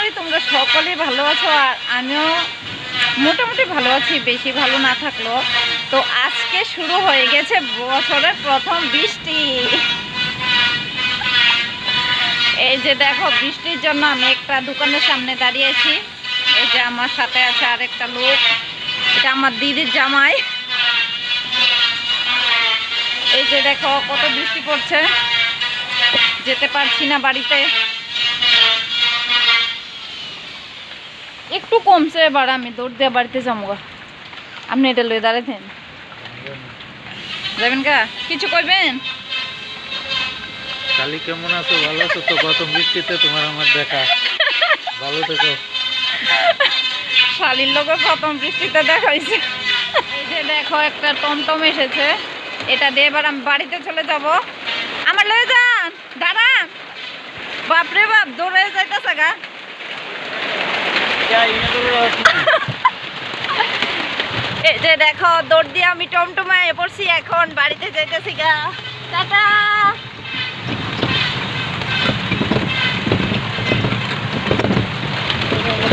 করি তোমরা সকলেই ভালো আছো, আর আমিও মোটামুটি ভালো আছি, বেশি ভালো না থাকলেও। তো আজকে শুরু হয়ে গেছে বছরের প্রথম বৃষ্টি। এই যে দেখো, বৃষ্টির জন্য আমি একটা দোকানের সামনে দাঁড়িয়েছি। এই যে আমার সাথে আছে আরেকটা লোক, এটা আমার দিদির জামাই। এই যে দেখো কত বৃষ্টি পড়ছে, যেতে পারছি না বাড়িতে। একটু কমছে, এবার আমি দৌড় দিয়ে বাড়িতে যাবো। আপনি এটা লয়ে দাঁড়াইতেন যাবেন কা, কিছু করবেন? কালি কেমন আছো? ভালো আছো তো? প্রথম বৃষ্টিতে তোমার আমার দেখা, ভালো থেকো। শালির লোক প্রথম বৃষ্টিতে দেখা হয়েছে। এই যে দেখো একটা টমটম এসেছে, এটা দিয়ে এবার আমি বাড়িতে চলে যাব। আমার লয়ে যান, দাঁড়ান। বাপরে বাপ, দৌড়ে যাইতেছে গা। এই যে দেখো, দৌড় দিয়ে আমি টমটমায় পড়ছি, এখন বাড়িতে যাইতেছি গা। টাটা।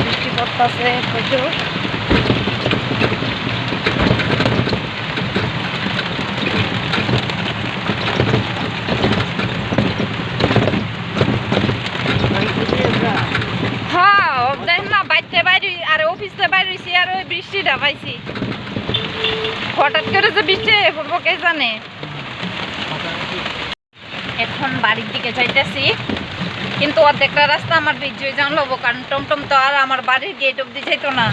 বৃষ্টি পড়তেছে প্রচুর। বৃষ্টিটা পাইছি হঠাৎ করে, যে বৃষ্টি পড়বো কে জানে। এখন বাড়ির দিকে যাইতেছি, কিন্তু অর্ধেকটা রাস্তা আমার বিজয় জান লবো, কারণ টমটম তো আর আমার বাড়ির গেট অব্দি যাইতো না।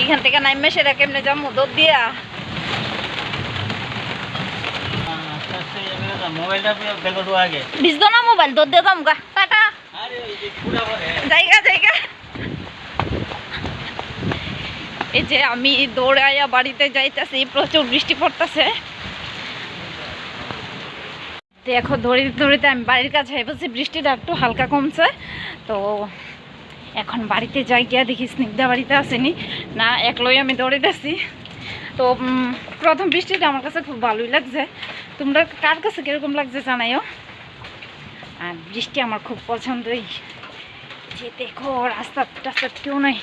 এখান থেকে নাইমে সেটা কেমনে যাবো দৌড় দিয়া। ভিজতো না মোবাইল, দৌড় দিয়ে যাম গা। টাটা। জায়গা জায়গা। এই যে আমি দৌড়াইয়া বাড়িতে যাইতেছি, প্রচুর বৃষ্টি পড়তেছে। দেখো দৌড়িতে দৌড়িতে আমি বাড়ির কাছে বলছি, বৃষ্টিটা একটু হালকা কমছে। তো এখন বাড়িতে যাই, গিয়া দেখি স্নিগ্ধা বাড়িতে আসেনি না, একলাই আমি দৌড়িতেছি। তো প্রথম বৃষ্টিটা আমার কাছে খুব ভালোই লাগছে। তোমরা কার কাছে কিরকম লাগছে জানাইও। আর বৃষ্টি আমার খুব পছন্দই। যে দেখো রাস্তা টাস্তা কেউ নাই,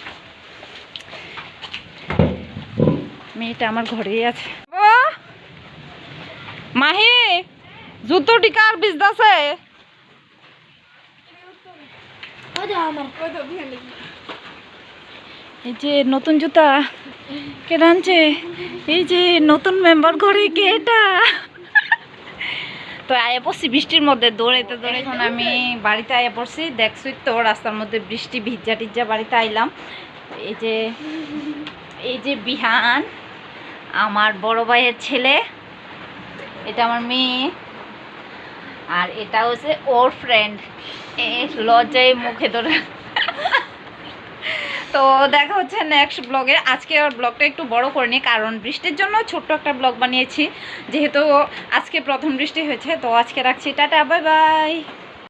মেয়েটা আমার ঘরেই আছে। ও মাহি, জুতোটি কার বিজদাছে? এই যে নতুন জুতা কে আনছে, এই যে নতুন মেম্বার ঘরে কে এটা। তো আয়া পড়ছি বৃষ্টির মধ্যে দৌড়াইতে দৌড়ে, এখন আমি বাড়িতে আয়া পড়ছি। দেখছি তো রাস্তার মধ্যে বৃষ্টি, ভিজা টিজা বাড়িতে আইলাম। এই যে বিহান, আমার বড় ভাইয়ের ছেলে, এটা আমার মেয়ে, আর এটা হচ্ছে ওর ফ্রেন্ড। লজ্জায় মুখে ধরে। তো দেখা হচ্ছে নেক্সট ব্লগে। আজকে ওর ব্লগটা একটু বড় করিনি, কারণ বৃষ্টির জন্য ছোট্ট একটা ব্লগ বানিয়েছি, যেহেতু আজকে প্রথম বৃষ্টি হয়েছে। তো আজকে রাখছি, টাটা, বাই বাই।